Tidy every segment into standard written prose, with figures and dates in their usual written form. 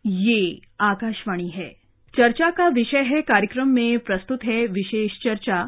ये आकाशवाणी है। चर्चा का विषय है। कार्यक्रम में प्रस्तुत है विशेष चर्चा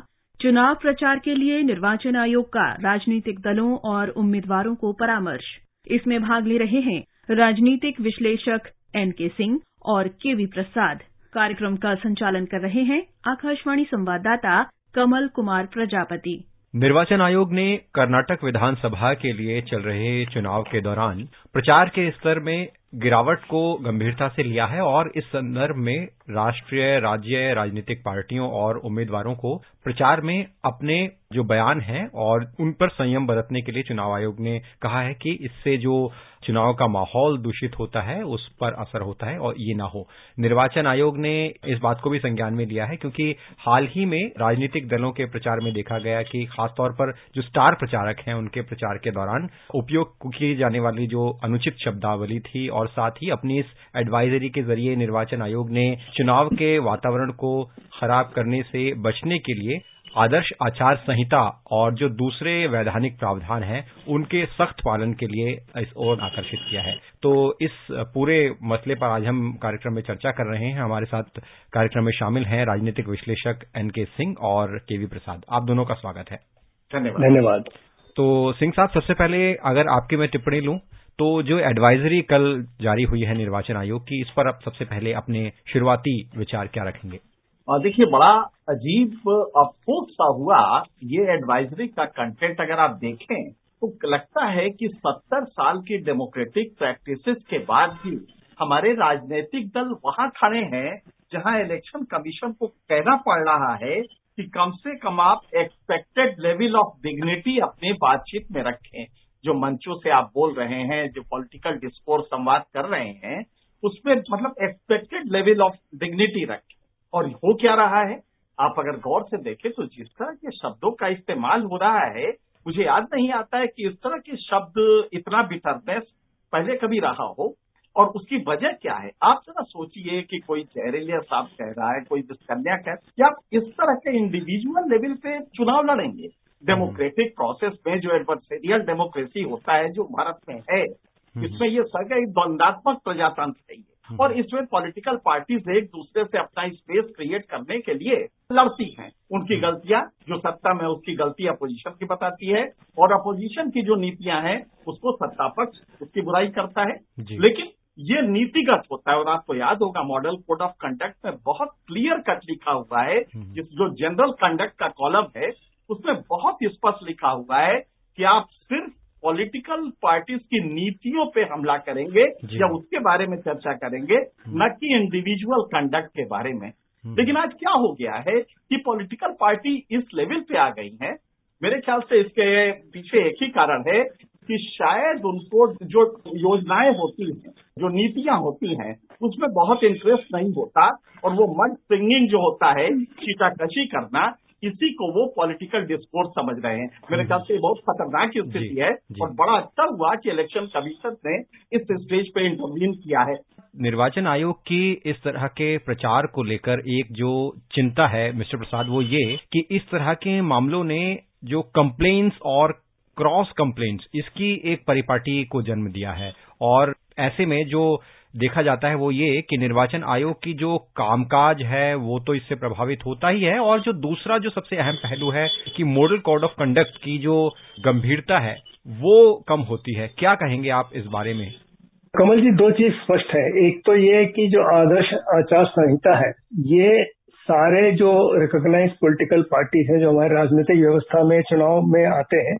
चुनाव प्रचार के लिए निर्वाचन आयोग का राजनीतिक दलों और उम्मीदवारों को परामर्श। इसमें भाग ले रहे हैं राजनीतिक विश्लेषक एनके सिंह और केवी प्रसाद। कार्यक्रम का संचालन कर रहे हैं आकाशवाणी संवाददाता कमल कुमार प्रजापति। निर्वाचन आयोग ने कर्नाटक विधानसभा के लिए चल रहे चुनाव के दौरान प्रचार के स्तर में गिरावट को गंभीरता से लिया है और इस संदर्भ में राष्ट्रीय, राज्य राजनीतिक पार्टियों और उम्मीदवारों को प्रचार में अपने जो बयान हैं और उन पर संयम बरतने के लिए चुनाव आयोग ने कहा है कि इससे जो चुनाव का माहौल दूषित होता है उस पर असर होता है और ये ना हो। निर्वाचन आयोग ने इस बात को भी संज्ञान में लिया है क्योंकि हाल ही में राजनीतिक दलों के प्रचार में देखा गया कि खासतौर पर जो स्टार प्रचारक हैं उनके प्रचार के दौरान उपयोग की जाने वाली जो अनुचित शब्दावली थी और साथ ही अपनी इस एडवाइजरी के जरिए निर्वाचन आयोग ने चुनाव के वातावरण को खराब करने से बचने के लिए आदर्श आचार संहिता और जो दूसरे वैधानिक प्रावधान हैं उनके सख्त पालन के लिए इस ओर आकर्षित किया है। तो इस पूरे मसले पर आज हम कार्यक्रम में चर्चा कर रहे हैं। हमारे साथ कार्यक्रम में शामिल हैं राजनीतिक विश्लेषक एनके सिंह और केवी प्रसाद। आप दोनों का स्वागत है। धन्यवाद। तो सिंह साहब, सबसे पहले अगर आपकी मैं टिप्पणी लूं तो जो एडवाइजरी कल जारी हुई है निर्वाचन आयोग की, इस पर आप सबसे पहले अपने शुरुआती विचार क्या रखेंगे? देखिए, बड़ा अजीब अफसोस सा हुआ। ये एडवाइजरी का कंटेंट अगर आप देखें तो लगता है कि 70 साल की डेमोक्रेटिक प्रैक्टिसेस के बाद भी हमारे राजनीतिक दल वहां खड़े हैं जहां इलेक्शन कमीशन को कहना पड़ रहा है कि कम से कम आप एक्सपेक्टेड लेवल ऑफ डिग्निटी अपनी बातचीत में रखें। जो मंचों से आप बोल रहे हैं, जो पॉलिटिकल डिस्कोर्स संवाद कर रहे हैं, उसमें मतलब एक्सपेक्टेड लेवल ऑफ डिग्निटी रखें। और हो क्या रहा है, आप अगर गौर से देखें तो जिस तरह के शब्दों का इस्तेमाल हो रहा है, मुझे याद नहीं आता है कि इस तरह के शब्द, इतना बिटरनेस पहले कभी रहा हो। और उसकी वजह क्या है, आप जरा सोचिए कि कोई जहरीलिया साहब कह रहा है, कोई दुष्कन्या कह, क्या इस तरह के इंडिविजुअल लेवल पे चुनाव लड़ेंगे? डेमोक्रेटिक प्रोसेस में जो एडवर्सेरियल डेमोक्रेसी होता है जो भारत में है, इसमें ये सगई द्वंदात्मक प्रजातंत्र है और इसमें पॉलिटिकल पार्टीज एक दूसरे से अपना स्पेस क्रिएट करने के लिए लड़ती हैं। उनकी गलतियां, जो सत्ता में उसकी गलती अपोजिशन की बताती है और अपोजिशन की जो नीतियां हैं उसको सत्ता पक्ष उसकी बुराई करता है। लेकिन ये नीतिगत होता है और आपको याद होगा मॉडल कोड ऑफ कंडक्ट में बहुत क्लियर कट लिखा हुआ है। जो जनरल कंडक्ट का कॉलम है उसमें बहुत स्पष्ट लिखा हुआ है कि आप सिर्फ पॉलिटिकल पार्टीज की नीतियों पे हमला करेंगे या उसके बारे में चर्चा करेंगे, न कि इंडिविजुअल कंडक्ट के बारे में। लेकिन आज क्या हो गया है कि पॉलिटिकल पार्टी इस लेवल पे आ गई है। मेरे ख्याल से इसके पीछे एक ही कारण है कि शायद उनको जो योजनाएं होती हैं, जो नीतियां होती हैं, उसमें बहुत इंटरेस्ट नहीं होता और वो मड स्प्रिंगिंग जो होता है, छीटाकशी करना, इसी को वो पॉलिटिकल डिस्कोर्स समझ रहे हैं। मेरे ख्याल से बहुत खतरनाक स्थिति है और बड़ा अच्छा हुआ कि इलेक्शन कमीशन ने इस स्टेज पे इंटरवीन किया है। निर्वाचन आयोग की इस तरह के प्रचार को लेकर एक जो चिंता है मिस्टर प्रसाद, वो ये कि इस तरह के मामलों ने जो कंप्लेंट्स और क्रॉस कंप्लेंट्स, इसकी एक परिपाटी को जन्म दिया है और ऐसे में जो देखा जाता है वो ये कि निर्वाचन आयोग की जो कामकाज है वो तो इससे प्रभावित होता ही है और जो दूसरा जो सबसे अहम पहलू है कि मॉडल कोड ऑफ कंडक्ट की जो गंभीरता है वो कम होती है। क्या कहेंगे आप इस बारे में? कमल जी, दो चीज स्पष्ट है। एक तो ये कि जो आदर्श आचार संहिता है, ये सारे जो रिकॉग्नाइज्ड पॉलिटिकल पार्टीज हैं जो हमारे राजनीतिक व्यवस्था में चुनाव में आते हैं,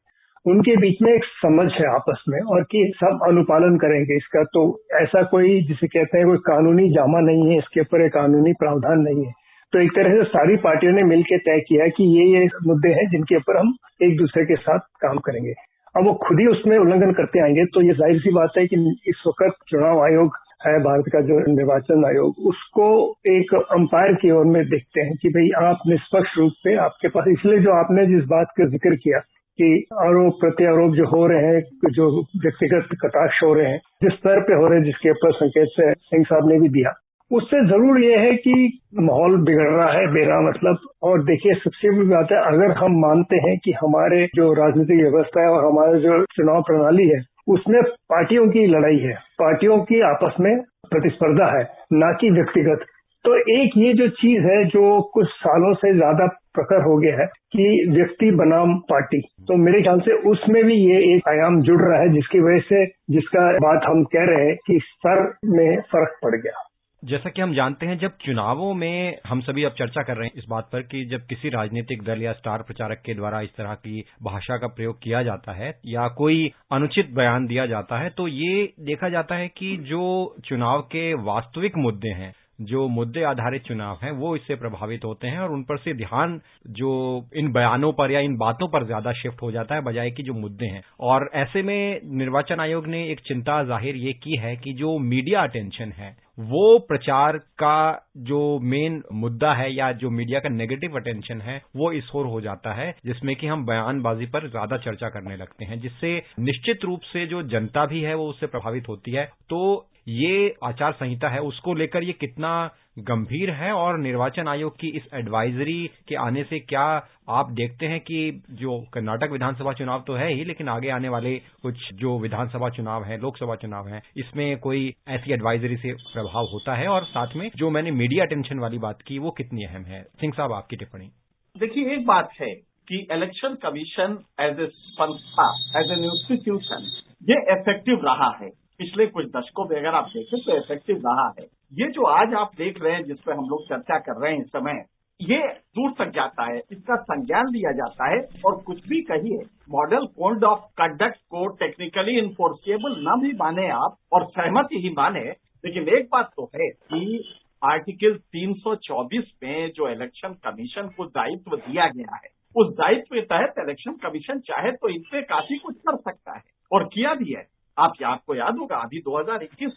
उनके बीच में एक समझ है आपस में और कि सब अनुपालन करेंगे इसका। तो ऐसा कोई जिसे कहते हैं कोई कानूनी जामा नहीं है, इसके ऊपर एक कानूनी प्रावधान नहीं है। तो एक तरह से सारी पार्टियों ने मिलकर तय किया कि ये मुद्दे हैं जिनके ऊपर हम एक दूसरे के साथ काम करेंगे। अब वो खुद ही उसमें उल्लंघन करते आएंगे तो ये जाहिर सी बात है कि इस वक्त चुनाव आयोग है, भारत का जो निर्वाचन आयोग, उसको एक अंपायर की ओर में देखते हैं कि भाई आप निष्पक्ष रूप से आपके पास, इसलिए जो आपने जिस बात का जिक्र किया कि आरोप प्रत्यारोप जो हो रहे हैं, जो व्यक्तिगत कटाक्ष हो रहे हैं, जिस स्तर पे हो रहे हैं, जिसके ऊपर संकेत से सिंह साहब ने भी दिया, उससे जरूर ये है कि माहौल बिगड़ रहा है मेरा मतलब। और देखिए, सबसे बड़ी बात है, अगर हम मानते हैं कि हमारे जो राजनीतिक व्यवस्था है और हमारे जो चुनाव प्रणाली है उसमें पार्टियों की लड़ाई है, पार्टियों की आपस में प्रतिस्पर्धा है, ना कि व्यक्तिगत। तो एक ये जो चीज है जो कुछ सालों से ज्यादा प्रखर हो गया है कि व्यक्ति बनाम पार्टी, तो मेरे ख्याल से उसमें भी ये एक आयाम जुड़ रहा है, जिसकी वजह से जिसका बात हम कह रहे हैं कि स्तर में फर्क पड़ गया। जैसा कि हम जानते हैं, जब चुनावों में हम सभी अब चर्चा कर रहे हैं इस बात पर कि जब किसी राजनीतिक दल या स्टार प्रचारक के द्वारा इस तरह की भाषा का प्रयोग किया जाता है या कोई अनुचित बयान दिया जाता है, तो ये देखा जाता है कि जो चुनाव के वास्तविक मुद्दे हैं, जो मुद्दे आधारित चुनाव हैं, वो इससे प्रभावित होते हैं और उन पर से ध्यान जो इन बयानों पर या इन बातों पर ज्यादा शिफ्ट हो जाता है बजाय कि जो मुद्दे हैं। और ऐसे में निर्वाचन आयोग ने एक चिंता जाहिर ये की है कि जो मीडिया अटेंशन है वो प्रचार का जो मेन मुद्दा है या जो मीडिया का नेगेटिव अटेंशन है वो इस ओर हो जाता है, जिसमें कि हम बयानबाजी पर ज्यादा चर्चा करने लगते हैं, जिससे निश्चित रूप से जो जनता भी है वो उससे प्रभावित होती है। तो ये आचार संहिता है, उसको लेकर ये कितना गंभीर है और निर्वाचन आयोग की इस एडवाइजरी के आने से क्या आप देखते हैं कि जो कर्नाटक विधानसभा चुनाव तो है ही, लेकिन आगे आने वाले कुछ जो विधानसभा चुनाव हैं, लोकसभा चुनाव हैं, इसमें कोई ऐसी एडवाइजरी से प्रभाव होता है? और साथ में जो मैंने मीडिया अटेंशन वाली बात की वो कितनी अहम है? सिंह साहब, आपकी टिप्पणी। देखिए, एक बात है कि इलेक्शन कमीशन एज ए संस्था, एज एन इंस्टीट्यूशन, ये इफेक्टिव रहा है। पिछले कुछ दशकों में अगर आप देखें तो इफेक्टिव रहा है। ये जो आज आप देख रहे हैं जिस पर हम लोग चर्चा कर रहे हैं इस समय, ये दूर तक जाता है, इसका संज्ञान लिया जाता है। और कुछ भी कहिए, मॉडल कोड ऑफ कंडक्ट को टेक्निकली इन्फोर्सेबल न भी माने आप और सहमति ही माने, लेकिन एक बात तो है कि आर्टिकल 324 में जो इलेक्शन कमीशन को दायित्व दिया गया है, उस दायित्व के तहत इलेक्शन कमीशन चाहे तो इन पे काफी कुछ कर सकता है और किया भी है। आपको याद होगा अभी 2021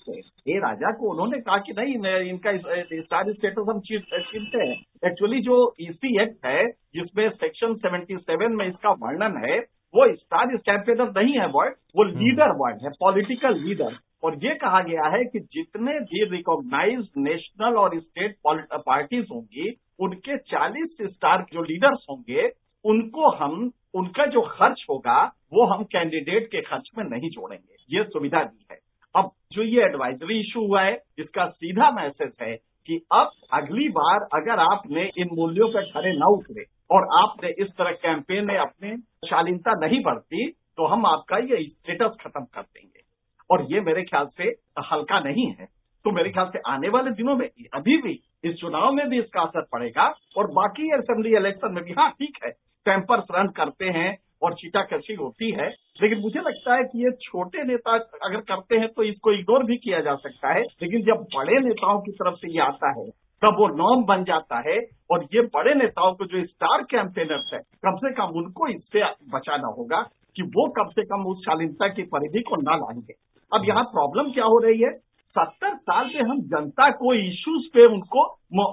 में राजा को उन्होंने कहा कि नहीं, इनका स्टार स्टेटस हम छीनते हैं। एक्चुअली जो ईसी एक्ट है जिसमें सेक्शन 77 में इसका वर्णन है, वो स्टार स्टेटस नहीं है वर्ड, वो लीडर वर्ड है, पॉलिटिकल लीडर। और ये कहा गया है कि जितने भी रिकॉग्नाइज्ड नेशनल और स्टेट पार्टीज होंगी, उनके 40 स्टार जो लीडर्स होंगे, उनको हम, उनका जो खर्च होगा वो हम कैंडिडेट के खर्च में नहीं जोड़ेंगे। ये सुविधा दी है। अब जो ये एडवाइजरी इशू हुआ है, इसका सीधा मैसेज है कि अब अगली बार अगर आपने इन मूल्यों पर खरे न उतरे और आपने इस तरह कैंपेन में अपने शालीनता नहीं बरती, तो हम आपका ये स्टेटस खत्म कर देंगे। और ये मेरे ख्याल से हल्का नहीं है। तो मेरे ख्याल से आने वाले दिनों में अभी भी इस चुनाव में भी इसका असर पड़ेगा और बाकी असेंबली इलेक्शन में भी। हाँ, ठीक है, टेम्पर्स रन करते हैं और चीटाकशी होती है, लेकिन मुझे लगता है कि ये छोटे नेता अगर करते हैं तो इसको इग्नोर भी किया जा सकता है, लेकिन जब बड़े नेताओं की तरफ से ये आता है तब वो नॉर्म बन जाता है। और ये बड़े नेताओं को जो स्टार कैंपेनर्स है, कम से कम उनको इससे बचाना होगा कि वो कम से कम उस शालीनता की परिधि को ना लाएंगे। अब यहाँ प्रॉब्लम क्या हो रही है, 70 साल से हम जनता को इश्यूज पे उनको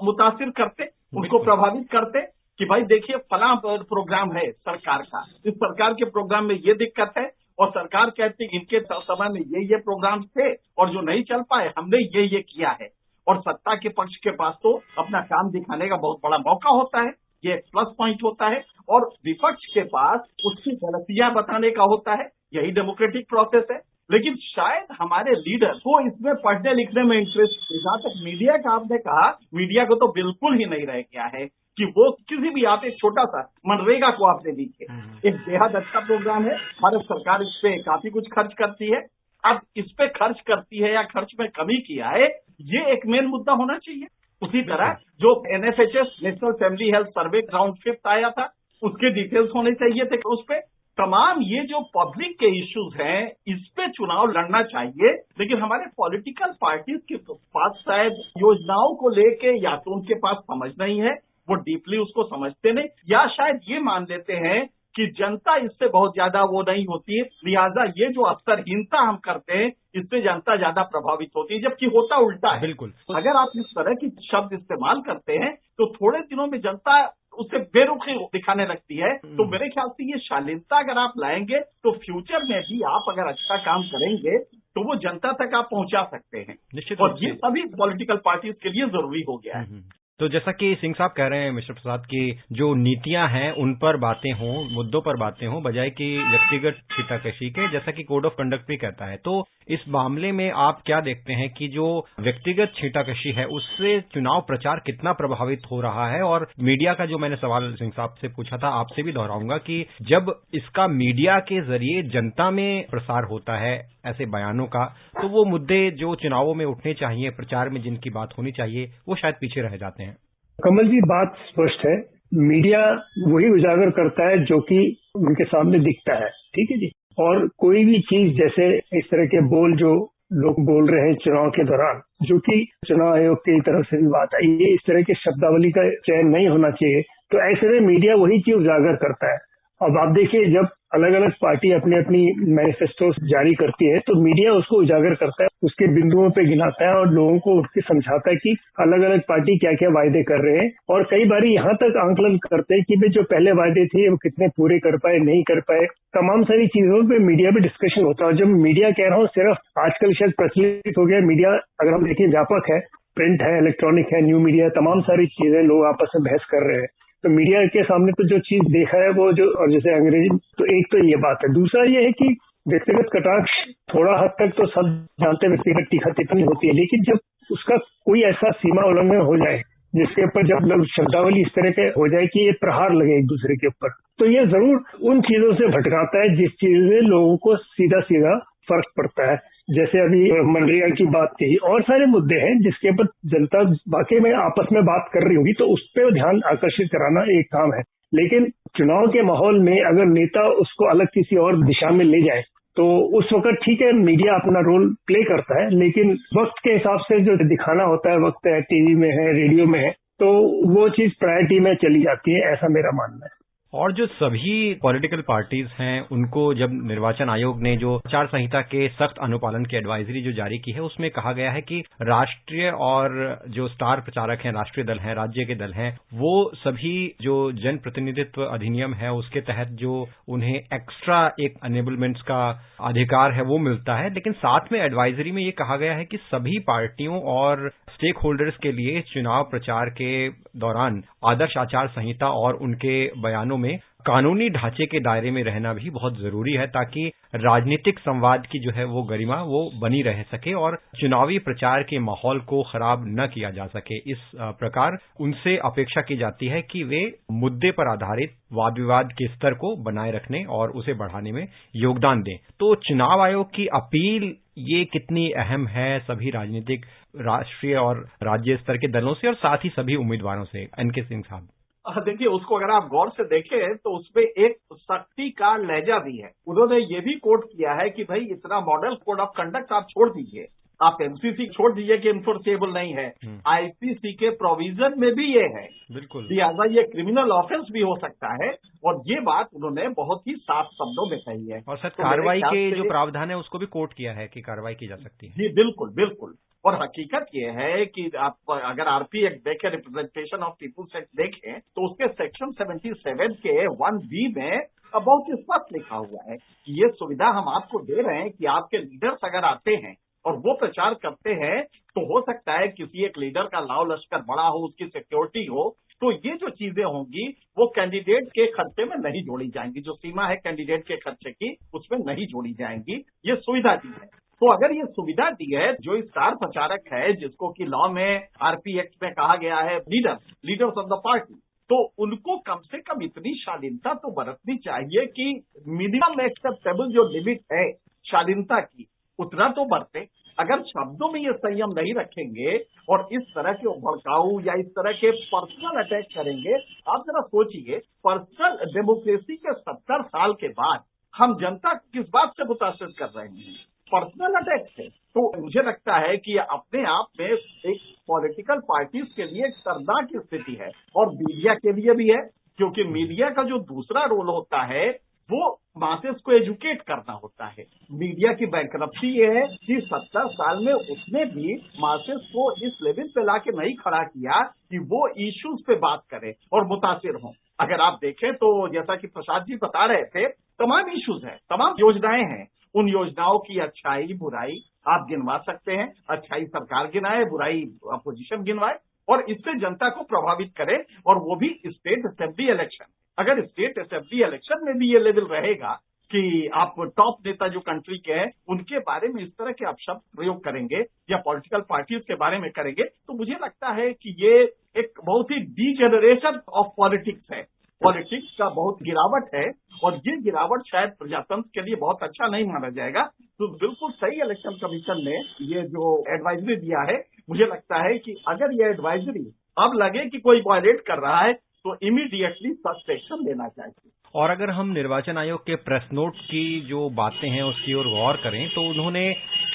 मुतासिर करते, उनको प्रभावित करते कि भाई देखिए फलां प्रोग्राम है सरकार का, इस सरकार के प्रोग्राम में ये दिक्कत है, और सरकार कहती है इनके समय में ये प्रोग्राम थे और जो नहीं चल पाए हमने ये किया है। और सत्ता के पक्ष के पास तो अपना काम दिखाने का बहुत बड़ा मौका होता है, ये एक प्लस पॉइंट होता है, और विपक्ष के पास उसकी गलतियां बताने का होता है। यही डेमोक्रेटिक प्रोसेस है। लेकिन शायद हमारे लीडर को इसमें पढ़ने लिखने में इंटरेस्ट, जहां तक मीडिया का आपने कहा, मीडिया को तो बिल्कुल ही नहीं रह गया है कि वो किसी भी, आप एक छोटा सा मनरेगा को आपने लीजिए, एक बेहद अच्छा प्रोग्राम है, भारत सरकार इस पे काफी कुछ खर्च करती है। अब इस पे खर्च करती है या खर्च में कमी किया है, ये एक मेन मुद्दा होना चाहिए। उसी तरह जो NFHS national family health survey round 5 आया था, उसके डिटेल्स होने चाहिए थे। उस पे तमाम ये जो पब्लिक के इश्यूज हैं, इस पे चुनाव लड़ना चाहिए। लेकिन हमारे पॉलिटिकल पार्टीज के पास शायद योजनाओं को लेके या तो उनके पास समझ नहीं है, वो डीपली उसको समझते नहीं, या शायद ये मान लेते हैं कि जनता इससे बहुत ज्यादा वो नहीं होती है, लिहाजा ये जो अवसरहीनता हम करते हैं इससे जनता ज्यादा प्रभावित होती है, जबकि होता उल्टा है। बिल्कुल। अगर आप इस तरह की शब्द इस्तेमाल करते हैं तो थोड़े दिनों में जनता उससे बेरुखी दिखाने लगती है। तो मेरे ख्याल से ये शालीनता अगर आप लाएंगे तो फ्यूचर में भी आप अगर अच्छा काम करेंगे तो वो जनता तक आप पहुंचा सकते हैं। और ये सभी पॉलिटिकल पार्टीज के लिए जरूरी हो गया है। तो जैसा कि सिंह साहब कह रहे हैं मिस्टर प्रसाद की जो नीतियां हैं उन पर बातें हों, मुद्दों पर बातें हों, बजाय कि व्यक्तिगत छींटाकशी के, जैसा कि कोड ऑफ कंडक्ट भी कहता है। तो इस मामले में आप क्या देखते हैं कि जो व्यक्तिगत छींटाकशी है उससे चुनाव प्रचार कितना प्रभावित हो रहा है? और मीडिया का जो मैंने सवाल सिंह साहब से पूछा था, आपसे भी दोहराऊंगा कि जब इसका मीडिया के जरिए जनता में प्रसार होता है ऐसे बयानों का, तो वो मुद्दे जो चुनावों में उठने चाहिए, प्रचार में जिनकी बात होनी चाहिए, वो शायद पीछे रह जाते हैं। कमल जी, बात स्पष्ट है। मीडिया वही उजागर करता है जो कि उनके सामने दिखता है, ठीक है जी। और कोई भी चीज, जैसे इस तरह के बोल जो लोग बोल रहे हैं चुनाव के दौरान, जो कि चुनाव आयोग की तरफ से भी बात आई है, इस तरह की शब्दावली का चयन नहीं होना चाहिए। तो ऐसे में मीडिया वही चीज उजागर करता है। अब आप देखिए, जब अलग अलग पार्टी अपनी अपनी मैनिफेस्टो जारी करती है तो मीडिया उसको उजागर करता है, उसके बिंदुओं पे गिनाता है और लोगों को उठ के समझाता है कि अलग अलग पार्टी क्या क्या वायदे कर रहे हैं। और कई बार यहाँ तक आंकलन करते हैं कि वे जो पहले वायदे थे वो कितने पूरे कर पाए, नहीं कर पाए। तमाम सारी चीजों पे मीडिया में डिस्कशन होता है। जब मीडिया कह रहा हूँ, सिर्फ आजकल शायद प्रचलित हो गया मीडिया, अगर हम देखें व्यापक है, प्रिंट है, इलेक्ट्रॉनिक है, न्यू मीडिया, तमाम सारी चीजें लोग आपस में बहस कर रहे हैं। तो मीडिया के सामने तो जो चीज देखा है वो जो, और जैसे अंग्रेजी, तो एक तो ये बात है। दूसरा ये है कि व्यक्तिगत कटाक्ष थोड़ा हद तक तो सब जानते हैं व्यक्तिगत टीका टिप्पणी होती है, लेकिन जब उसका कोई ऐसा सीमा उल्लंघन हो जाए जिसके ऊपर जब शब्दावली इस तरह के हो जाए कि ये प्रहार लगे एक दूसरे के ऊपर, तो ये जरूर उन चीजों से भटकाता है जिस चीज से लोगों को सीधा सीधा फर्क पड़ता है। जैसे अभी मनरेगा की बात कही, और सारे मुद्दे हैं जिसके ऊपर जनता वाकई में आपस में बात कर रही होगी, तो उस पर ध्यान आकर्षित कराना एक काम है। लेकिन चुनाव के माहौल में अगर नेता उसको अलग किसी और दिशा में ले जाए तो उस वक्त ठीक है, मीडिया अपना रोल प्ले करता है, लेकिन वक्त के हिसाब से जो दिखाना होता है, वक्त है, टीवी में है, रेडियो में है, तो वो चीज प्रायोरिटी में चली जाती है, ऐसा मेरा मानना है। और जो सभी पॉलिटिकल पार्टीज हैं, उनको जब निर्वाचन आयोग ने जो आचार संहिता के सख्त अनुपालन की एडवाइजरी जो जारी की है, उसमें कहा गया है कि राष्ट्रीय और जो स्टार प्रचारक हैं, राष्ट्रीय दल हैं, राज्य के दल हैं, वो सभी जो जन प्रतिनिधित्व अधिनियम है उसके तहत जो उन्हें एक्स्ट्रा एक एनेबलमेंट्स का अधिकार है वो मिलता है। लेकिन साथ में एडवाइजरी में ये कहा गया है कि सभी पार्टियों और स्टेक होल्डर्स के लिए चुनाव प्रचार के दौरान आदर्श आचार संहिता और उनके बयानों में कानूनी ढांचे के दायरे में रहना भी बहुत जरूरी है, ताकि राजनीतिक संवाद की जो है वो गरिमा वो बनी रह सके और चुनावी प्रचार के माहौल को खराब न किया जा सके। इस प्रकार उनसे अपेक्षा की जाती है कि वे मुद्दे पर आधारित वाद विवाद के स्तर को बनाए रखने और उसे बढ़ाने में योगदान दें। तो चुनाव आयोग की अपील ये कितनी अहम है सभी राजनीतिक, राष्ट्रीय और राज्य स्तर के दलों से और साथ ही सभी उम्मीदवारों से? एनके सिंह साहब, देखिए, उसको अगर आप गौर से देखें तो उसमें एक सख्ती का लहजा भी है। उन्होंने ये भी कोट किया है कि भाई इतना मॉडल कोड ऑफ कंडक्ट आप छोड़ दीजिए, आप एमसीसी छोड़ दीजिए कि इन्फोर्सेबल नहीं है, आईपीसी के प्रोविजन में भी ये है, बिल्कुल, लिहाजा ये क्रिमिनल ऑफेंस भी हो सकता है। और ये बात उन्होंने बहुत ही साफ शब्दों में कही है। और सर कार्रवाई के जो प्रावधान है उसको भी कोट किया है कि कार्रवाई की जा सकती है। जी बिल्कुल बिल्कुल। और हकीकत ये है कि आप अगर आरपी एक्ट देखें, रिप्रेजेंटेशन ऑफ पीपुल्स एक्ट देखें, तो उसके सेक्शन 77 के 1B में बहुत स्पष्ट लिखा हुआ है कि ये सुविधा हम आपको दे रहे हैं कि आपके लीडर्स अगर आते हैं और वो प्रचार करते हैं, तो हो सकता है किसी एक लीडर का लाव लश्कर बड़ा हो, उसकी सिक्योरिटी हो, तो ये जो चीजें होंगी वो कैंडिडेट के खर्चे में नहीं जोड़ी जाएंगी। जो सीमा है कैंडिडेट के खर्चे की, उसमें नहीं जोड़ी जाएंगी। ये सुविधा दी है। तो अगर ये सुविधा दी है, जो स्टार प्रचारक है, जिसको कि लॉ में आरपी एक्ट में कहा गया है लीडर्स ऑफ द पार्टी, तो उनको कम से कम इतनी शालीनता तो बरतनी चाहिए कि मिनिमम एक्सेप्टेबल जो लिमिट है शालीनता की, उतना तो बरते। अगर शब्दों में ये संयम नहीं रखेंगे और इस तरह के भड़काऊ या इस तरह के पर्सनल अटैक करेंगे, आप जरा सोचिए, पर्सनल डेमोक्रेसी के 70 साल के बाद हम जनता किस बात से मुतासिर कर रहे हैं? पर्सनल अटैक से। तो मुझे लगता है कि अपने आप में एक पॉलिटिकल पार्टीज के लिए एक शर्मनाक स्थिति है, और मीडिया के लिए भी है, क्योंकि मीडिया का जो दूसरा रोल होता है वो मासेस को एजुकेट करना होता है। मीडिया की बैंकरप्सी ये है कि 70 साल में उसने भी मासेस को इस लेवल पे लाके नहीं खड़ा किया कि वो इश्यूज पे बात करें और मुतासिर हों। अगर आप देखें तो जैसा कि प्रसाद जी बता रहे थे, तमाम इश्यूज हैं, तमाम योजनाएं हैं, उन योजनाओं की अच्छाई बुराई आप गिनवा सकते हैं। अच्छाई सरकार गिनाए, बुराई अपोजिशन गिनवाए, और इससे जनता को प्रभावित करे, और वो भी स्टेट असेंबली इलेक्शन। अगर स्टेट असेंबली इलेक्शन में भी ये लेवल रहेगा कि आप टॉप नेता जो कंट्री के हैं उनके बारे में इस तरह के अपशब्द प्रयोग करेंगे या पॉलिटिकल पार्टीज के बारे में करेंगे, तो मुझे लगता है कि ये एक बहुत ही डीजेनरेशन ऑफ पॉलिटिक्स है। पॉलिटिक्स का बहुत गिरावट है, और ये गिरावट शायद प्रजातंत्र के लिए बहुत अच्छा नहीं माना जाएगा। तो बिल्कुल सही इलेक्शन कमीशन ने ये जो एडवाइजरी दिया है, मुझे लगता है कि अगर ये एडवाइजरी अब लगे कि कोई वायलेट कर रहा है तो इमीडिएटली सख्त एक्शन लेना चाहिए। और अगर हम निर्वाचन आयोग के प्रेस नोट की जो बातें हैं उसकी ओर गौर करें तो उन्होंने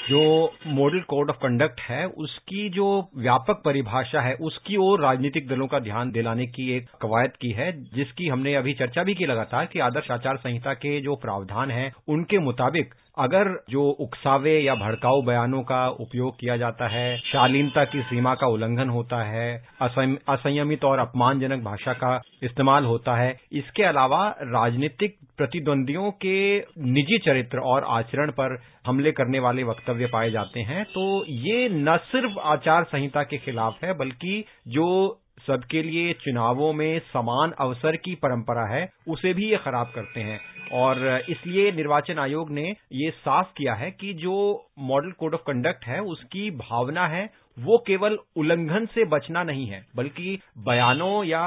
जो मॉडल कोड ऑफ कंडक्ट है उसकी जो व्यापक परिभाषा है उसकी ओर राजनीतिक दलों का ध्यान दिलाने की एक कवायद की है, जिसकी हमने अभी चर्चा भी की लगातार कि आदर्श आचार संहिता के जो प्रावधान हैं उनके मुताबिक अगर जो उकसावे या भड़काऊ बयानों का उपयोग किया जाता है, शालीनता की सीमा का उल्लंघन होता है, असंयमित और अपमानजनक भाषा का इस्तेमाल होता है, इसके अलावा राजनीतिक प्रतिद्वंदियों के निजी चरित्र और आचरण पर हमले करने वाले वक्तव्य पाए जाते हैं, तो ये न सिर्फ आचार संहिता के खिलाफ है बल्कि जो सबके लिए चुनावों में समान अवसर की परंपरा है उसे भी ये खराब करते हैं। और इसलिए निर्वाचन आयोग ने ये साफ किया है कि जो मॉडल कोड ऑफ कंडक्ट है उसकी भावना है वो केवल उल्लंघन से बचना नहीं है बल्कि बयानों या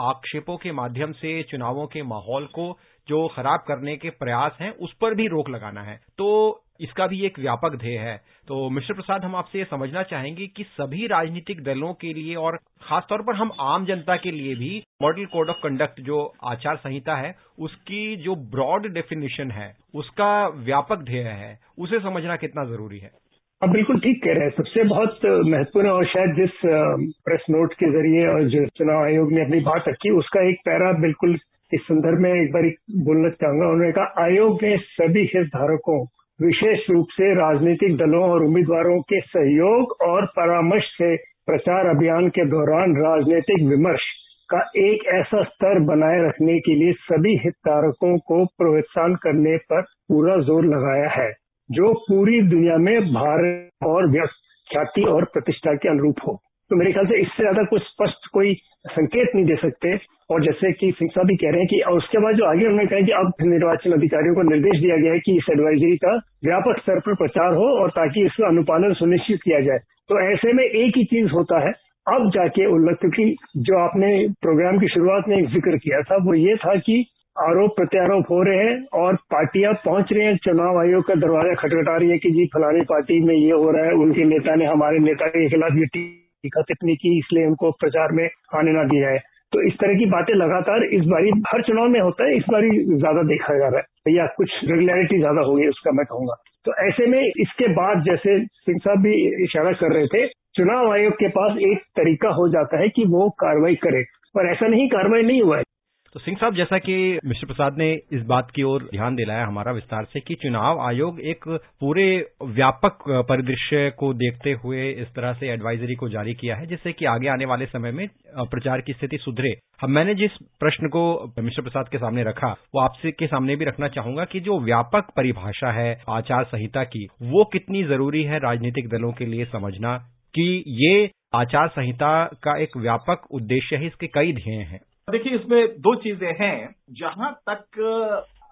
आक्षेपों के माध्यम से चुनावों के माहौल को जो खराब करने के प्रयास हैं उस पर भी रोक लगाना है। तो इसका भी एक व्यापक ध्येय है। तो मिस्टर प्रसाद, हम आपसे ये समझना चाहेंगे कि सभी राजनीतिक दलों के लिए और खासतौर पर हम आम जनता के लिए भी मॉडल कोड ऑफ कंडक्ट जो आचार संहिता है उसकी जो ब्रॉड डेफिनेशन है उसका व्यापक ध्येय है, उसे समझना कितना जरूरी है? आप बिल्कुल ठीक कह रहे हैं। सबसे बहुत महत्वपूर्ण और शायद जिस प्रेस नोट के जरिए और जो चुनाव आयोग ने अपनी बात रखी उसका एक पैरा बिल्कुल इस संदर्भ में एक बार बोलना चाहूंगा। उन्होंने कहा आयोग ने सभी हितधारकों विशेष रूप से राजनीतिक दलों और उम्मीदवारों के सहयोग और परामर्श से प्रचार अभियान के दौरान राजनीतिक विमर्श का एक ऐसा स्तर बनाए रखने के लिए सभी हितधारकों को प्रोत्साहन करने पर पूरा जोर लगाया है जो पूरी दुनिया में भारत और ख्याति और प्रतिष्ठा के अनुरूप हो। तो मेरे ख्याल से इससे ज्यादा कुछ स्पष्ट कोई संकेत नहीं दे सकते। और जैसे कि सिंह साहब भी कह रहे हैं कि और उसके बाद जो आगे उन्होंने कहा कि अब निर्वाचन अधिकारियों को निर्देश दिया गया है कि इस एडवाइजरी का व्यापक स्तर पर प्रचार हो और ताकि इसका अनुपालन सुनिश्चित किया जाए। तो ऐसे में एक ही चीज होता है, अब जाके क्योंकि जो आपने प्रोग्राम की शुरुआत में एक जिक्र किया था वो ये था कि आरोप प्रत्यारोप हो रहे हैं और पार्टियां पहुंच रही हैं, चुनाव आयोग का दरवाजा खटखटा रही है कि जी फलानी पार्टी में ये हो रहा है, उनके नेता ने हमारे नेता के खिलाफ ये टीका टिप्पणी की इसलिए उनको प्रचार में आने ना दिया है। तो इस तरह की बातें लगातार इस बारी हर चुनाव में होता है, इस बारी ज्यादा देखा जा रहा है या कुछ रेगुलरिटी ज्यादा हो गई उसका मैं कहूंगा। तो ऐसे में इसके बाद जैसे सिंह साहब भी इशारा कर रहे थे, चुनाव आयोग के पास एक तरीका हो जाता है कि वो कार्रवाई करे, पर ऐसा नहीं कार्रवाई नहीं हुआ है। तो सिंह साहब, जैसा कि मिस्टर प्रसाद ने इस बात की ओर ध्यान दिलाया हमारा विस्तार से कि चुनाव आयोग एक पूरे व्यापक परिदृश्य को देखते हुए इस तरह से एडवाइजरी को जारी किया है जिससे कि आगे आने वाले समय में प्रचार की स्थिति सुधरे। मैंने जिस प्रश्न को मिस्टर प्रसाद के सामने रखा वो आपसे के सामने भी रखना चाहूंगा कि जो व्यापक परिभाषा है आचार संहिता की वो कितनी जरूरी है राजनीतिक दलों के लिए समझना कि ये आचार संहिता का एक व्यापक उद्देश्य है, इसके कई ध्येय हैं। देखिए, इसमें दो चीजें हैं। जहां तक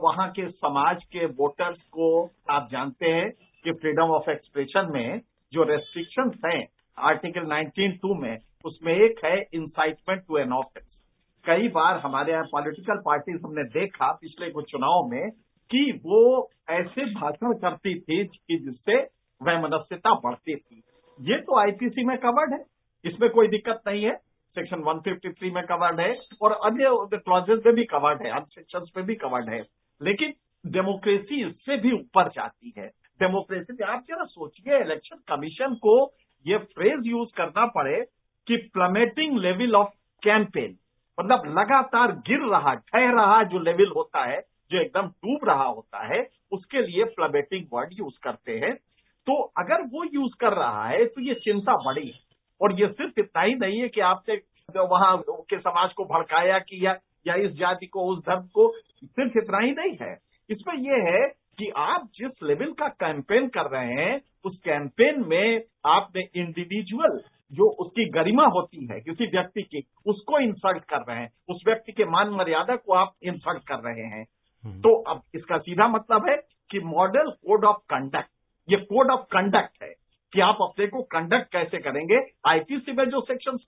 वहां के समाज के वोटर्स को आप जानते हैं कि फ्रीडम ऑफ एक्सप्रेशन में जो रेस्ट्रिक्शंस हैं आर्टिकल 19(2) में, उसमें एक है इंसाइटमेंट टू एन ऑफेंस। कई बार हमारे यहाँ पॉलिटिकल पार्टीज हमने देखा पिछले कुछ चुनाव में कि वो ऐसे भाषण करती थी कि जिससे वैमनस्यता बढ़ती थी। ये तो आईपीसी में कवर्ड है, इसमें कोई दिक्कत नहीं है, सेक्शन 153 में कवर्ड है और अन्य क्लॉजेस में भी कवर्ड है, अन्य सेक्शंस में भी कवर्ड है। लेकिन डेमोक्रेसी इससे भी ऊपर जाती है। डेमोक्रेसी में आप जरा सोचिए, इलेक्शन कमीशन को ये फ्रेज यूज करना पड़े कि प्लमेटिंग लेवल ऑफ कैंपेन, मतलब लगातार गिर रहा ढह रहा जो लेवल होता है, जो एकदम डूब रहा होता है, उसके लिए प्लमेटिंग वर्ड यूज करते हैं। तो अगर वो यूज कर रहा है तो ये चिंता बड़ी है। और ये सिर्फ इतना ही नहीं है कि आपने वहां के समाज को भड़काया कि या इस जाति को उस धर्म को, सिर्फ इतना ही नहीं है। इसमें यह है कि आप जिस लेवल का कैंपेन कर रहे हैं उस कैंपेन में आपने इंडिविजुअल जो उसकी गरिमा होती है किसी व्यक्ति की, उसको इंसल्ट कर रहे हैं, उस व्यक्ति के मान मर्यादा को आप इंसल्ट कर रहे हैं। तो अब इसका सीधा मतलब है कि मॉडल कोड ऑफ कंडक्ट, ये कोड ऑफ कंडक्ट है कि आप अपने को कंडक्ट कैसे करेंगे। आईपीसी में जो सेक्शंस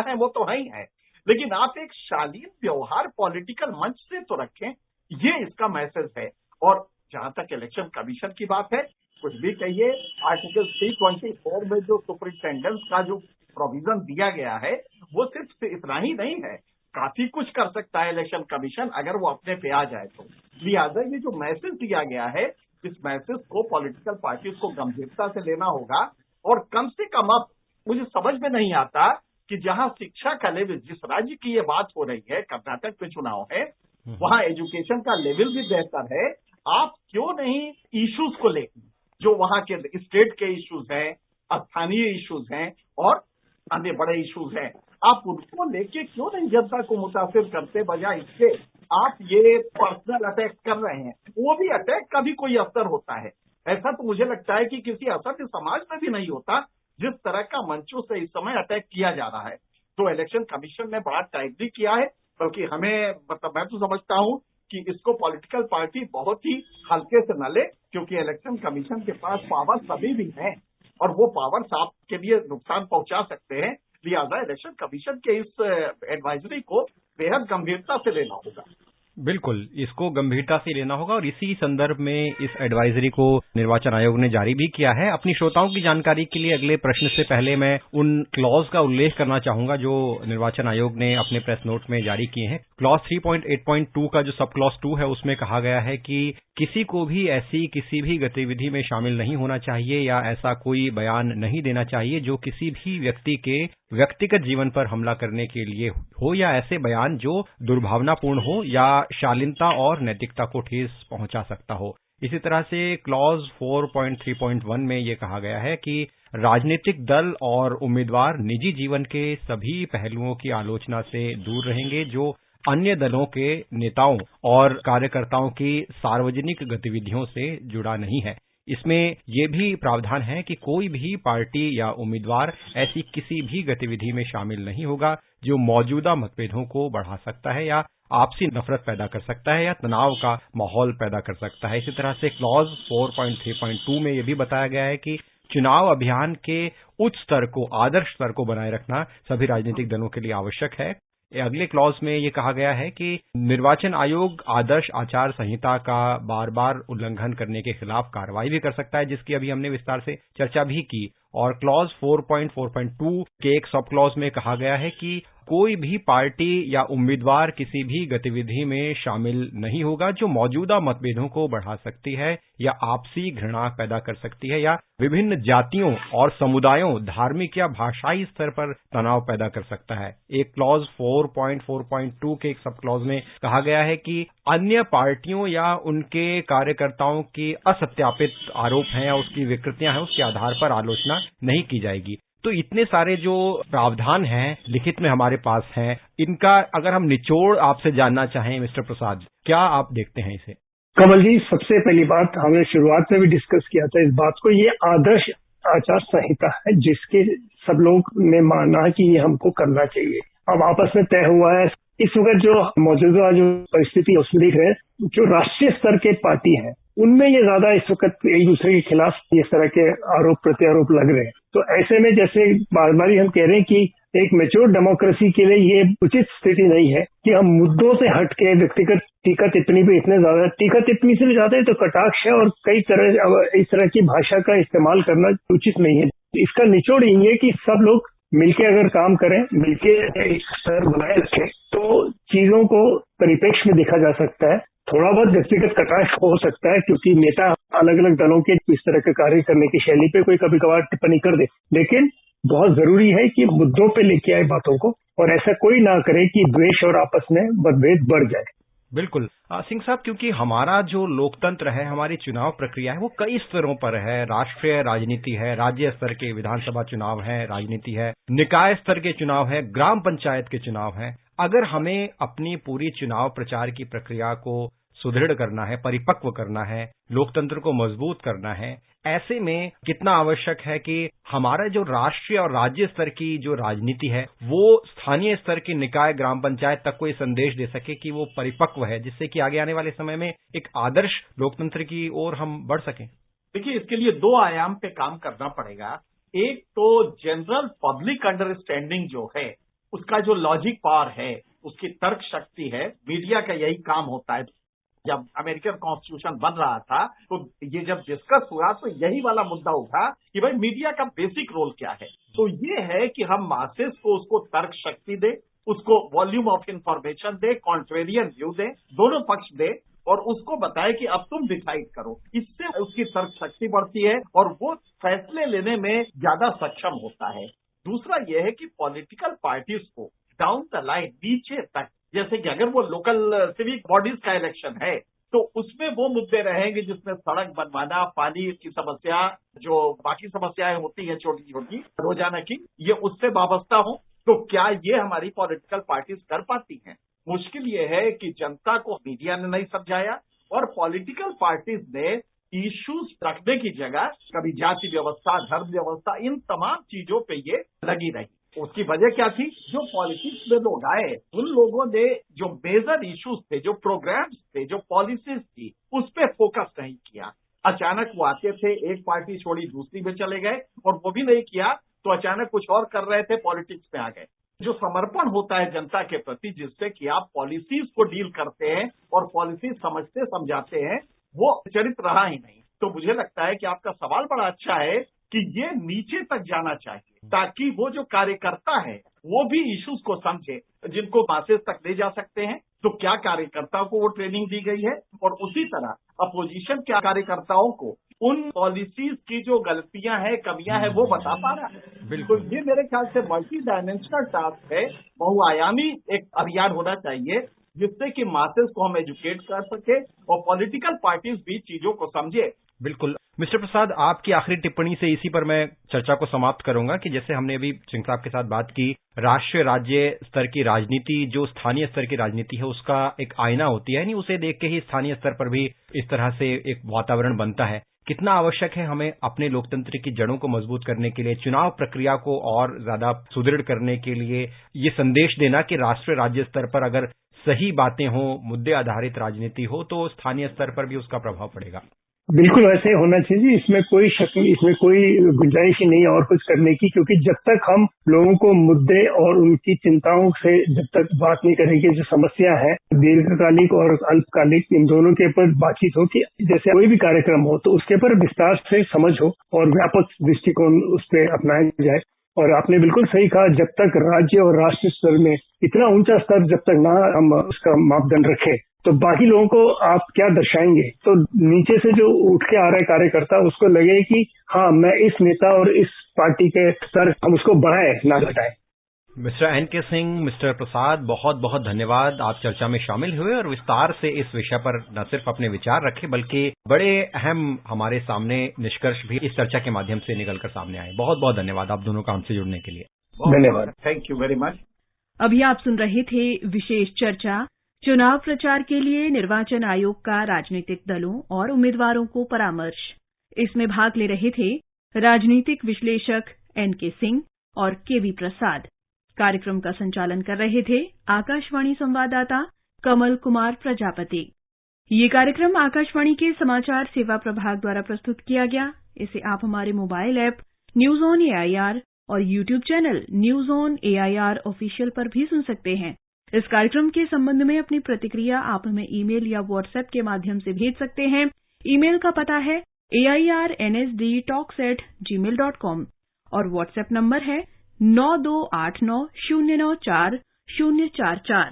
हैं वो तो है ही है, लेकिन आप एक शालीन व्यवहार पॉलिटिकल मंच से तो रखें, ये इसका मैसेज है। और जहां तक इलेक्शन कमीशन की बात है, कुछ भी कहिए, आर्टिकल 324 में जो सुपरिंटेंडेंस का जो प्रोविजन दिया गया है वो सिर्फ इतना ही नहीं है, काफी कुछ कर सकता है इलेक्शन कमीशन अगर वो अपने पे आ जाए तो। लिहाजा ये जो मैसेज दिया गया है, इस मैसेज को पॉलिटिकल पार्टीज को गंभीरता से लेना होगा। और कम से कम अब मुझे समझ में नहीं आता कि जहां शिक्षा का लेवल, जिस राज्य की ये बात हो रही है, कर्नाटक में चुनाव है, वहां एजुकेशन का लेवल भी बेहतर है, आप क्यों नहीं इश्यूज को लेकर, जो वहां के स्टेट के इश्यूज हैं, स्थानीय इश्यूज हैं और अन्य बड़े इश्यूज हैं, आप उनको लेके क्यों नहीं जनता को मुतासिर करते, बजाय इसके आप ये पर्सनल अटैक कर रहे हैं। वो भी अटैक का भी कोई असर होता है, ऐसा तो मुझे लगता है कि किसी असर समाज में भी नहीं होता जिस तरह का मंचों से इस समय अटैक किया जा रहा है। तो इलेक्शन कमीशन ने बड़ा टाइटली किया है, बल्कि हमें मतलब मैं तो समझता हूं कि इसको पॉलिटिकल पार्टी बहुत ही हल्के से न ले, क्योंकि इलेक्शन कमीशन के पास पावर सभी भी हैं और वो पावर्स आपके लिए नुकसान पहुंचा सकते हैं। लिहाजा इलेक्शन कमीशन के इस एडवाइजरी को बेहद गंभीरता से लेना होगा। बिल्कुल, इसको गंभीरता से लेना होगा और इसी संदर्भ में इस एडवाइजरी को निर्वाचन आयोग ने जारी भी किया है। अपनी श्रोताओं की जानकारी के लिए अगले प्रश्न से पहले मैं उन क्लॉज का उल्लेख करना चाहूंगा जो निर्वाचन आयोग ने अपने प्रेस नोट में जारी किए हैं। क्लॉज 3.8.2 का जो सब क्लॉज 2 है, उसमें कहा गया है कि किसी को भी ऐसी किसी भी गतिविधि में शामिल नहीं होना चाहिए या ऐसा कोई बयान नहीं देना चाहिए जो किसी भी व्यक्ति के व्यक्तिगत जीवन पर हमला करने के लिए हो, या ऐसे बयान जो दुर्भावनापूर्ण हो या शालीनता और नैतिकता को ठेस पहुंचा सकता हो। इसी तरह से क्लॉज 4.3.1 में यह कहा गया है कि राजनीतिक दल और उम्मीदवार निजी जीवन के सभी पहलुओं की आलोचना से दूर रहेंगे जो अन्य दलों के नेताओं और कार्यकर्ताओं की सार्वजनिक गतिविधियों से जुड़ा नहीं है। इसमें यह भी प्रावधान है कि कोई भी पार्टी या उम्मीदवार ऐसी किसी भी गतिविधि में शामिल नहीं होगा जो मौजूदा मतभेदों को बढ़ा सकता है या आपसी नफरत पैदा कर सकता है या तनाव का माहौल पैदा कर सकता है। इसी तरह से क्लॉज 4.3.2 में यह भी बताया गया है कि चुनाव अभियान के उच्च स्तर को, आदर्श स्तर को बनाए रखना सभी राजनीतिक दलों के लिए आवश्यक है। अगले क्लॉज में यह कहा गया है कि निर्वाचन आयोग आदर्श आचार संहिता का बार बार उल्लंघन करने के खिलाफ कार्रवाई भी कर सकता है, जिसकी अभी हमने विस्तार से चर्चा भी की। और क्लॉज 4.4.2 के एक सब क्लॉज में कहा गया है कि कोई भी पार्टी या उम्मीदवार किसी भी गतिविधि में शामिल नहीं होगा जो मौजूदा मतभेदों को बढ़ा सकती है या आपसी घृणा पैदा कर सकती है या विभिन्न जातियों और समुदायों, धार्मिक या भाषाई स्तर पर तनाव पैदा कर सकता है। एक क्लॉज 4.4.2 के एक सब क्लॉज में कहा गया है कि अन्य पार्टियों या उनके कार्यकर्ताओं की असत्यापित आरोप हैं या उसकी विकृतियां हैं, उसके आधार पर आलोचना नहीं की जाएगी। तो इतने सारे जो प्रावधान हैं लिखित में हमारे पास हैं, इनका अगर हम निचोड़ आपसे जानना चाहें मिस्टर प्रसाद, क्या आप देखते हैं इसे? कमल जी, सबसे पहली बात हमने शुरुआत में भी डिस्कस किया था इस बात को, ये आदर्श आचार संहिता है जिसके सब लोग ने माना कि ये हमको करना चाहिए। अब आपस में तय हुआ है। इस वक्त जो मौजूदा जो परिस्थिति है उसमें देख रहे हैं, जो राष्ट्रीय स्तर के पार्टी हैं उनमें ये ज्यादा इस वक्त एक दूसरे के खिलाफ इस तरह के आरोप प्रत्यारोप लग रहे हैं। तो ऐसे में जैसे बार बार हम कह रहे हैं कि एक मैच्योर डेमोक्रेसी के लिए ये उचित स्थिति नहीं है कि हम मुद्दों से हट के व्यक्तिगत टीका टिप्पणी पे इतने ज्यादा, टीका टिप्पणी से भी ज्यादा है तो कटाक्ष है और कई तरह इस तरह की भाषा का इस्तेमाल करना उचित नहीं है। इसका निचोड़ यही है कि सब लोग मिलके अगर काम करें, मिलके एक स्तर बनाए रखें तो चीजों को परिप्रेक्ष्य में देखा जा सकता है। थोड़ा बहुत व्यक्तिगत कटाक्ष हो सकता है क्योंकि नेता अलग अलग दलों के इस तरह के कार्य करने की शैली पे कोई कभी कभार टिप्पणी कर दे, लेकिन बहुत जरूरी है कि मुद्दों पे लेके आए बातों को और ऐसा कोई ना करे कि द्वेष और आपस में मतभेद बढ़ जाए। बिल्कुल सिंह साहब, क्योंकि हमारा जो लोकतंत्र है, हमारी चुनाव प्रक्रिया है, वो कई स्तरों पर है। राष्ट्रीय राजनीति है, राज्य स्तर के विधानसभा चुनाव है, राजनीति है, निकाय स्तर के चुनाव है, ग्राम पंचायत के चुनाव है। अगर हमें अपनी पूरी चुनाव प्रचार की प्रक्रिया को सुदृढ़ करना है, परिपक्व करना है, लोकतंत्र को मजबूत करना है, ऐसे में कितना आवश्यक है कि हमारा जो राष्ट्रीय और राज्य स्तर की जो राजनीति है वो स्थानीय स्तर की निकाय ग्राम पंचायत तक कोई संदेश दे सके कि वो परिपक्व है, जिससे कि आगे आने वाले समय में एक आदर्श लोकतंत्र की ओर हम बढ़ सकें? देखिए, इसके लिए दो आयाम पे काम करना पड़ेगा। एक तो जनरल पब्लिक अंडरस्टैंडिंग जो है, उसका जो लॉजिक पावर है, उसकी तर्क शक्ति है, मीडिया का यही काम होता है। जब अमेरिकन कॉन्स्टिट्यूशन बन रहा था तो ये जब डिस्कस हुआ तो यही वाला मुद्दा उठा कि भाई मीडिया का बेसिक रोल क्या है। तो ये है कि हम मासेस को उसको तर्क शक्ति दे, उसको वॉल्यूम ऑफ इंफॉर्मेशन दे, कॉन्ट्रेरियन व्यू दे, दोनों पक्ष दे और उसको बताए कि अब तुम डिसाइड करो। इससे उसकी तर्क शक्ति बढ़ती है और वो फैसले लेने में ज्यादा सक्षम होता है। दूसरा यह है कि पॉलिटिकल पार्टीज को डाउन द लाइन नीचे तक, जैसे कि अगर वो लोकल सिविक बॉडीज का इलेक्शन है तो उसमें वो मुद्दे रहेंगे जिसमें सड़क बनवाना, पानी की समस्या, जो बाकी समस्याएं होती हैं छोटी छोटी रोजाना की, ये उससे वाबस्ता हो। तो क्या ये हमारी पॉलिटिकल पार्टीज कर पाती हैं? मुश्किल ये है कि जनता को मीडिया ने नहीं समझाया और पॉलिटिकल पार्टीज ने इश्यूज रखने की जगह कभी जाति व्यवस्था, धर्म व्यवस्था, इन तमाम चीजों पे ये लगी रही। उसकी वजह क्या थी? जो पॉलिटिक्स में लोग आए उन लोगों ने जो मेजर इश्यूज थे, जो प्रोग्राम्स थे, जो पॉलिसीज थी, उस पर फोकस नहीं किया। अचानक वो आते थे, एक पार्टी छोड़ी दूसरी में चले गए और वो भी नहीं किया तो अचानक कुछ और कर रहे थे, पॉलिटिक्स में आ गए। जो समर्पण होता है जनता के प्रति, जिससे कि आप पॉलिसीज को डील करते हैं और पॉलिसी समझते समझाते हैं, वो चरित्र रहा ही नहीं। तो मुझे लगता है कि आपका सवाल बड़ा अच्छा है कि ये नीचे तक जाना चाहिए ताकि वो जो कार्यकर्ता है वो भी इश्यूज को समझे जिनको मासेस तक ले जा सकते हैं। तो क्या कार्यकर्ताओं को वो ट्रेनिंग दी गई है और उसी तरह अपोजिशन के कार्यकर्ताओं को उन पॉलिसीज की जो गलतियां हैं, कमियां हैं, वो बता पा रहा है। बिल्कुल, ये मेरे ख्याल से मल्टी डायमेंशनल टास्क है, बहुआयामी एक अभियान होना चाहिए जिससे कि मासेस को हम एजुकेट कर सके और पॉलिटिकल पार्टीज भी चीजों को समझे। बिल्कुल मिस्टर प्रसाद, आपकी आखिरी टिप्पणी से इसी पर मैं चर्चा को समाप्त करूंगा कि जैसे हमने अभी सिंह साहब के साथ बात की, राष्ट्रीय राज्य स्तर की राजनीति जो स्थानीय स्तर की राजनीति है उसका एक आईना होती है, नहीं उसे देख के ही स्थानीय स्तर पर भी इस तरह से एक वातावरण बनता है। कितना आवश्यक है हमें अपने लोकतंत्र की जड़ों को मजबूत करने के लिए, चुनाव प्रक्रिया को और ज्यादा सुदृढ़ करने के लिए ये संदेश देना कि राष्ट्रीय राज्य स्तर पर अगर सही बातें हो, मुद्दे आधारित राजनीति हो तो स्थानीय स्तर पर भी उसका प्रभाव पड़ेगा। बिल्कुल वैसे होना चाहिए, इसमें कोई शक नहीं, इसमें कोई गुंजाइश ही नहीं है और कुछ करने की, क्योंकि जब तक हम लोगों को मुद्दे और उनकी चिंताओं से जब तक बात नहीं करेंगे, जो समस्या है दीर्घकालिक और अल्पकालिक, इन दोनों के ऊपर बातचीत हो कि जैसे कोई भी कार्यक्रम हो तो उसके ऊपर विस्तार से समझ हो और व्यापक दृष्टिकोण उस पर अपनाया जाए। और आपने बिल्कुल सही कहा, जब तक राज्य और राष्ट्रीय स्तर में इतना ऊंचा स्तर जब तक ना हम उसका मापदंड रखें तो बाकी लोगों को आप क्या दर्शाएंगे। तो नीचे से जो उठ के आ रहा है कार्यकर्ता, उसको लगे कि हाँ, मैं इस नेता और इस पार्टी के स्तर हम उसको बढ़ाएं ना घटाएं। Mister N K. Singh, mister Prasad, बहुत बहुत धन्यवाद। आप चर्चा में शामिल हुए और विस्तार से इस विषय पर न सिर्फ अपने विचार रखे बल्कि बड़े अहम हमारे सामने निष्कर्ष भी इस चर्चा के माध्यम से निकलकर सामने आए। बहुत बहुत धन्यवाद आप दोनों का हमसे जुड़ने के लिए। धन्यवाद, थैंक यू वेरी मच। अभी आप सुन रहे थे विशेष चर्चा, चुनाव प्रचार के लिए निर्वाचन आयोग का राजनीतिक दलों और उम्मीदवारों को परामर्श। इसमें भाग ले रहे थे राजनीतिक विश्लेषक एन.के. सिंह और के.वी. प्रसाद। कार्यक्रम का संचालन कर रहे थे आकाशवाणी संवाददाता कमल कुमार प्रजापति। ये कार्यक्रम आकाशवाणी के समाचार सेवा प्रभाग द्वारा प्रस्तुत किया गया। इसे आप हमारे mobile app News on AIR और YouTube channel News on AIR official पर भी सुन सकते हैं। इस कार्यक्रम के संबंध में अपनी प्रतिक्रिया आप हमें ईमेल या व्हाट्सएप के माध्यम से भेज सकते हैं। ईमेल का पता है airnsdtalks@gmail.com और व्हाट्सएप नंबर है 9289094044।